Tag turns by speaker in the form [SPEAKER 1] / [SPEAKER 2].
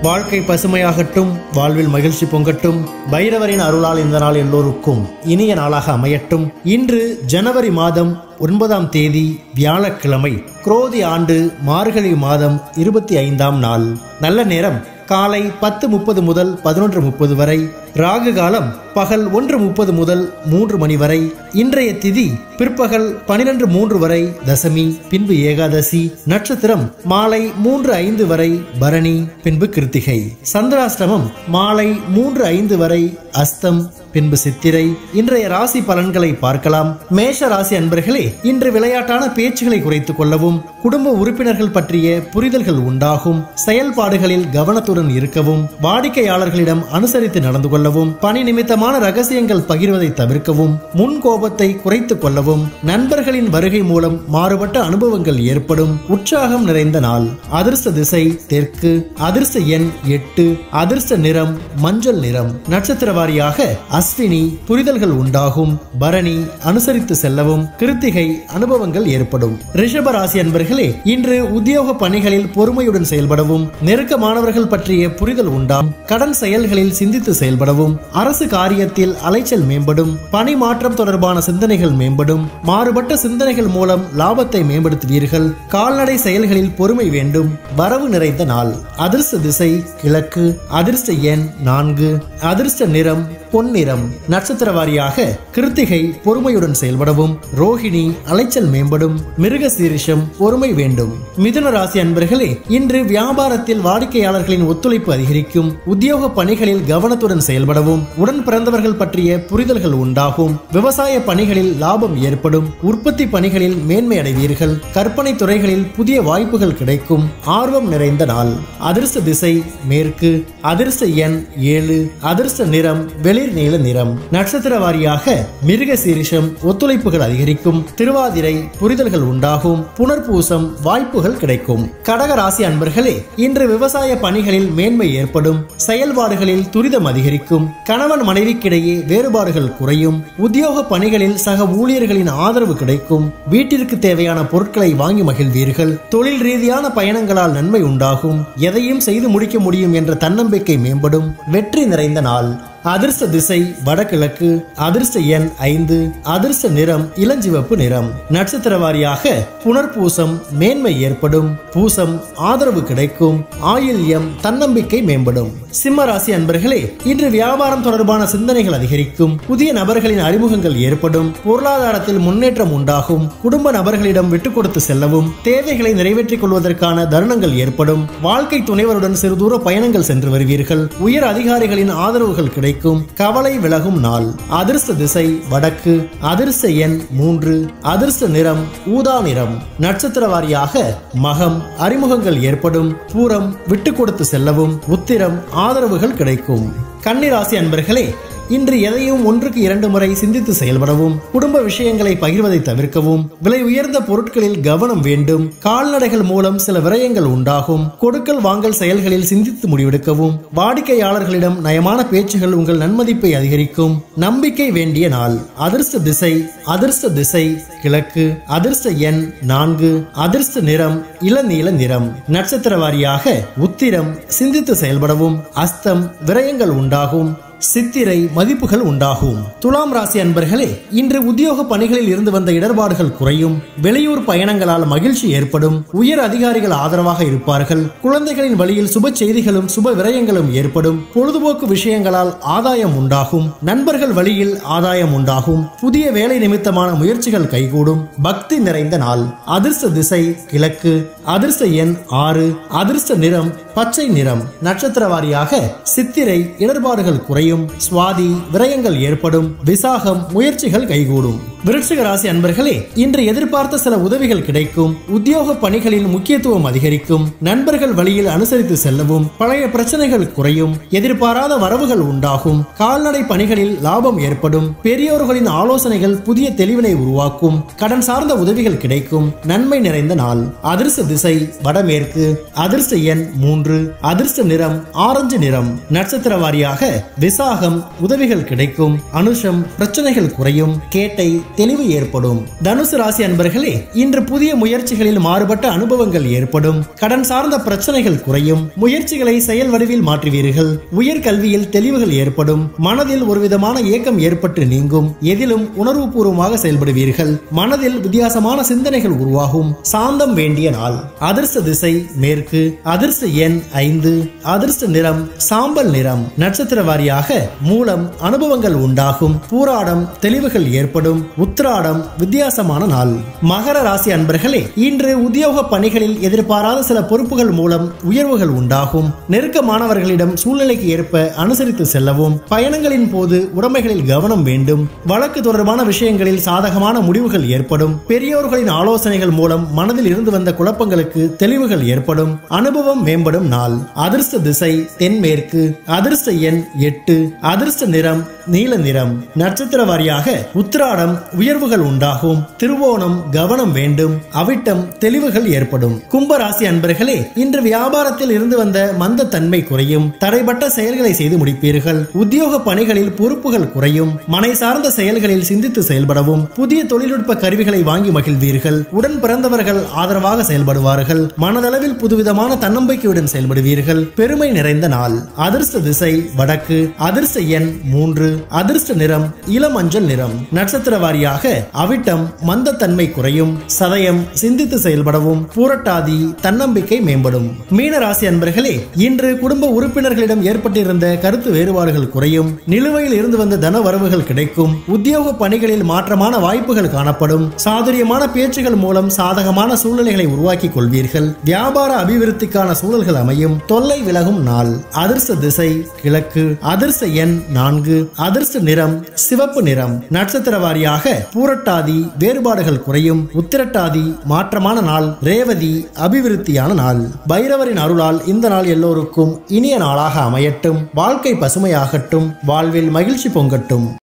[SPEAKER 1] வாழ்க்கை பசுமையாகட்டும், வாழ்வில் மகிழ்ச்சி பொங்கட்டும். பைரவரின் அருளால் இந்த நாள் எல்லோருக்கும் இனிய நாளாக அமையட்டும். இன்று ஜனவரி மாதம் 9ஆம் தேதி வியாழக்கிழமை, குரோதி ஆண்டு மார்கழி மாதம் 25ஆம் நாள். நல்ல நேரம் காலை 10:30 முதல் 11:30 வரை. ராகு காலம் பகல் 1:30 முதல் 3 மணி வரை. இன்றைய திதி பிற்பகல் 12:03 வரை தசமி, பின்பு ஏகாதசி. நட்சத்திரம் மாலை 3:05 வரை பரணி, பின்பு கிருத்திகை. சந்திராஷ்டமம் மாலை 3:05 வரை அஸ்தம், பின்பு சித்திரை. இன்றைய ராசி பலன்களை பார்க்கலாம். மேஷ ராசி அன்பர்களே, இன்று விளையாட்டான பேச்சுகளை குறைத்துக் கொள்ளவும், குடும்ப உறுப்பினர்கள் பற்றிய புரிதல்கள் உண்டாகும். செயல்பாடுகளில் கவனத்துடன் இருக்கவும், வாடிக்கையாளர்களிடம் அனுசரித்து நடந்து கொள்ளவும், பணி நிமித்தமான ரகசியங்கள் பகிர்வதை தவிர்க்கவும், முன் கோபத்தை குறைத்துக் கொள்ளவும். நண்பர்களின் வருகை மூலம் மாறுபட்ட அனுபவங்கள் ஏற்படும். உற்சாகம் நிறைந்த நாள். அதிர்ஷ்ட திசை தெற்கு. அதிர்ஷ்ட எண் 8. அதிர்ஷ்ட நிறம் மஞ்சள் நிறம். நட்சத்திர வாரியாக அஸ்வினி புரிதல்கள் உண்டாகும். பரணி அனுசரித்து செல்லவும். கிருத்திகை அனுபவங்கள் ஏற்படும். ரிஷப ராசி அன்பர்களே, இன்று உத்தியோக பணிகளில் பொறுமையுடன் செயல்படவும், நெருக்கமானவர்கள் பற்றிய புரிதல் உண்டாம். கடன் செயல்களில் சிந்தித்து செயல்படவும், அரசு காரியத்தில் அலைச்சல் மேம்படும். பணி மாற்றம் தொடர்பான சிந்தனைகள் மேம்படும். மாறுபட்ட சிந்தனைகள் மூலம் லாபத்தை மேம்படுத்துவீர்கள். கால்நடை செயல்களில் பொறுமை வேண்டும். வரவு நிறைந்த நாள். அதிர்ஷ்ட திசை கிழக்கு. அதிர்ஷ்ட எண் 4. அதிர்ஷ்ட நிறம் பொன்னிறம். நட்சத்திர வாரியாக கிருத்திகை பொறுமையுடன் செயல்படவும், ரோஹிணி அலைச்சல் மேம்படும். மிருக சீரிஷம் பொறுமை வேண்டும். மிதுன ராசி அன்பர்களே, இன்று வியாபாரத்தில் வாடிக்கையாளர்களின் ஒத்துழைப்பு அதிகரிக்கும். உத்தியோக பணிகளில் கவனத்துடன் செயல்படவும், உடன் பிறந்தவர்கள் பற்றிய புரிதல்கள் உண்டாகும். விவசாய பணிகளில் லாபம் ஏற்படும். உற்பத்தி பணிகளில் மேன்மை அடைவீர்கள். கற்பனை துறைகளில் புதிய வாய்ப்புகள் கிடைக்கும். ஆர்வம் நிறைந்த நாள். அதிர்ஷ்ட திசை மேற்கு. அதிர்ஷ்ட எண் 7. அதிர்ஷ்ட நிறம் வெளிர் நீல நிறம். நட்சத்திர வாரியாக மிருக சீரிஷம் ஒத்துழைப்புகள் அதிகரிக்கும். திருவாதிரை புரிதல்கள் உண்டாகும். புனர்பூசம் வாய்ப்புகள் கிடைக்கும். கடக ராசி அன்பர்களே, இன்று விவசாய பணிகளில் மேன்மை ஏற்படும். செயல்பாடுகளில் துரிதம் அதிகரிக்கும். கணவன் மனைவிக்கிடையே வேறுபாடுகள் குறையும். உத்தியோக பணிகளில் சக ஊழியர்களின் ஆதரவு கிடைக்கும். வீட்டிற்கு தேவையான பொருட்களை வாங்கி மகிழ்வீர்கள். தொழில் ரீதியான பயணங்களால் நன்மை உண்டாகும். எதையும் செய்து முடிக்க முடியும் என்ற தன்னம்பிக்கை மேம்படும். வெற்றி நிறைந்த நாள். அதிர்ஷ்ட திசை வடகிழக்கு. அதிர்ஷ்ட எண் 5. அதிர்ஷ்ட நிறம் இளஞ்சிவப்பு நிறம். நட்சத்திர வாரியாக புனர்பூசம் மேன்மை ஏற்படும். பூசம் ஆதரவு கிடைக்கும். ஆயில்யம் தன்னம்பிக்கை மேம்படும். சிம்ம ராசி அன்பர்களே, இன்று வியாபாரம் தொடர்பான சிந்தனைகள் அதிகரிக்கும். புதிய நபர்களின் அறிமுகங்கள் ஏற்படும். பொருளாதாரத்தில் முன்னேற்றம் உண்டாகும். குடும்ப நபர்களிடம் விட்டுக் கொடுத்து செல்லவும், தேவைகளை நிறைவேற்றிக் கொள்வதற்கான தருணங்கள் ஏற்படும். வாழ்க்கை துணைவருடன் சிறு தூர பயணங்கள் சென்று வருவீர்கள். உயர் அதிகாரிகளின் ஆதரவுகள் கிடைக்கும். கவலை விலகும் நாள். அதிர்ஷ்ட திசை வடக்கு. அதிர்ஷ்ட எண் 3. அதிர்ஷ்ட நிறம் ஊதா நிறம். நட்சத்திர வாரியாக மகம் அறிமுகங்கள் ஏற்படும். பூரம் விட்டு கொடுத்து செல்லவும். உத்திரம் ஆதரவுகள் கிடைக்கும். கன்னி ராசி அன்பர்களே, இன்று எதையும் 1க்கு 2 முறை சிந்தித்து செயல்படவும், குடும்ப விஷயங்களை பகிர்வதை தவிர்க்கவும், விலை உயர்ந்த பொருட்களில் கவனம் வேண்டும். கால்நடைகள் மூலம் சில விரயங்கள் உண்டாகும். கொடுக்கல் வாங்கல் செயல்களில் சிந்தித்து முடிவெடுக்கவும். வாடிக்கையாளர்களிடம் நயமான பேச்சுகள் உங்கள் நன்மதிப்பை அதிகரிக்கும். நம்பிக்கை வேண்டிய நாள். அதிர்ஷ்ட திசை கிழக்கு. அதிர்ஷ்ட எண் 4. அதிர்ஷ்ட நிறம் இளநீல நிறம். நட்சத்திர வாரியாக உத்திரம் சிந்தித்து செயல்படவும், அஸ்தம் விரயங்கள் உண்டாகும். சித்திரை மதிப்புகள் உண்டாகும். துலாம் ராசி அன்பர்களே, இன்று உத்தியோக பணிகளில் இருந்து வந்த இடர்பாடுகள் குறையும். வெளியூர் பயணங்களால் மகிழ்ச்சி ஏற்படும். உயர் அதிகாரிகள் ஆதரவாக இருப்பார்கள். குழந்தைகளின் வழியில் சுப செய்திகளும் சுப விரயங்களும் ஏற்படும். பொழுதுபோக்கு விஷயங்களால் ஆதாயம் உண்டாகும். நண்பர்கள் வழியில் ஆதாயம் உண்டாகும். புதிய வேலை நிமித்தமான முயற்சிகள் கைகூடும். பக்தி நிறைந்த நாள். அதிர்ஷ்ட திசை கிழக்கு. அதிர்ஷ்ட எண் 6. அதிர்ஷ்ட நிறம் பச்சை நிறம். நட்சத்திர வாரியாக சித்திரை இடர்பாடுகள் குறையும். சுவாதி விரயங்கள் ஏற்படும். விசாகம் முயற்சிகள் கைகூடும். விருச்சிக ராசி அன்பர்களே, இன்று எதிர்பார்த்த சில உதவிகள் கிடைக்கும். உத்தியோக பணிகளில் முக்கியத்துவம் அதிகரிக்கும். நண்பர்கள் வழியில் அனுசரித்து செல்லவும், பழைய பிரச்சனைகள் குறையும். எதிர்பாராத வரவுகள் உண்டாகும். கால்நடை பணிகளில் லாபம் ஏற்படும். பெரியோர்களின் ஆலோசனைகள் புதிய தெளிவினை உருவாக்கும். கடன் சார்ந்த உதவிகள் கிடைக்கும். நன்மை நிறைந்த நாள். அதிர்ஷ்ட திசை வடமேற்கு. அதிர்ஷ்ட எண் 3. அதிர்ஷ்ட நிறம் ஆரஞ்சு நிறம். நட்சத்திர வாரியாக விசாகம் உதவிகள் கிடைக்கும். அனுஷம் பிரச்சனைகள் குறையும். கேட்டை தெளிவு ஏற்படும். தனுசு ராசி அன்பர்களே, இன்று புதிய முயற்சிகளில் மாறுபட்ட அனுபவங்கள் ஏற்படும். கடன் சார்ந்த பிரச்சனைகள் குறையும். முயற்சிகளை செயல் வடிவில் மாற்றுவீர்கள். உயர்கல்வியில் தெளிவுகள் ஏற்படும். மனதில் ஒரு விதமான ஏக்கம் ஏற்பட்டு நீங்கும். எதிலும் உணர்வுபூர்வமாக செயல்படுவீர்கள். மனதில் வித்தியாசமான சிந்தனைகள் உருவாகும். சாந்தம் வேண்டிய நாள். அதிர்ஷ்ட திசை மேற்கு. அதிர்ஷ்ட எண் 5. அதிர்ஷ்ட நிறம் சாம்பல் நிறம். நட்சத்திர வாரியாக மூலம் அனுபவங்கள் உண்டாகும். பூராடம் தெளிவுகள் ஏற்படும். உத்திராடம் வித்தியாசமான நாள். மகர ராசி அன்பர்களே, இன்று உத்தியோக பணிகளில் எதிர்பாராத சில பொறுப்புகள் மூலம் உயர்வுகள் உண்டாகும். நெருக்கமானவர்களிடம் சூழ்நிலைக்கு ஏற்ப அனுசரித்து செல்லவும். பயணங்களின் போது உடைமைகளில் கவனம் வேண்டும். வழக்கு தொடர்பான விஷயங்களில் சாதகமான முடிவுகள் ஏற்படும். பெரியோர்களின் ஆலோசனைகள் மூலம் மனதில் இருந்து வந்த குழப்பங்களுக்கு தெளிவுகள் ஏற்படும். அனுபவம் மேம்படும் நாள். அதிர்ஷ்ட திசை தென்மேற்கு. அதிர்ஷ்ட எண் 8. அதிர்ஷ்ட நிறம் நீல நிறம். நட்சத்திர வாரியாக உத்திராடம் உயர்வுகள் உண்டாகும். திருவோணம் கவனம் வேண்டும். அவிட்டம் தெளிவுகள் ஏற்படும். கும்பராசி அன்பர்களே, இன்று வியாபாரத்தில் இருந்து வந்த மந்த தன்மை குறையும். தடைப்பட்ட செயல்களை செய்து முடிப்பீர்கள். உத்தியோக பணிகளில் பொறுப்புகள் குறையும். மனை சார்ந்த செயல்களில் சிந்தித்து செயல்படவும். புதிய தொழில்நுட்ப கருவிகளை வாங்கி மகிழ்வீர்கள். உடன் பிறந்தவர்கள் ஆதரவாக செயல்படுவார்கள். மனதளவில் புதுவிதமான தன்னம்பிக்கையுடன் செயல்படுவீர்கள். பெருமை நிறைந்த நாள். அதிர்ஷ்ட திசை வடக்கு. அதிர்ஷ்ட எண் 3. அதிர்ஷ்ட நிறம் இளமஞ்சள் நிறம். நட்சத்திர வாரியாக அவிட்டம் மந்தத்தன்மை குறையும். சதயம் சிந்தித்து செயல்படவும். பூரட்டாதி தன்னம்பிக்கை மேம்படும். மீன ராசி அன்பர்களே, இன்று குடும்ப உறுப்பினர்களிடம் ஏற்பட்டிருந்த கருத்து வேறுபாடுகள் குறையும். நிலுவையில் இருந்து வந்த தன வரவுகள் கிடைக்கும். உத்தியோக பணிகளில் மாற்றமான வாய்ப்புகள் காணப்படும். சாதுரியமான பேச்சுகள் மூலம் சாதகமான சூழ்நிலைகளை உருவாக்கி கொள்வீர்கள். வியாபார அபிவிருத்திக்கான சூழல்கள் அமையும். தொல்லை விலகும் நாள். அதிர்ஷ்ட திசை கிழக்கு. அதிர்ஷ்ட எண் 4. அதிர்ஷ்ட நிறம் சிவப்பு நிறம். நட்சத்திர வாரியாக பூரட்டாதி வேறுபாடுகள் குறையும். உத்திரட்டாதி மாற்றமான நாள். ரேவதி அபிவிருத்தியான நாள். பைரவரின் அருளால் இந்த நாள் எல்லோருக்கும் இனிய நாளாக அமையட்டும். வாழ்க்கை பசுமையாகட்டும். வாழ்வில் மகிழ்ச்சி பொங்கட்டும்.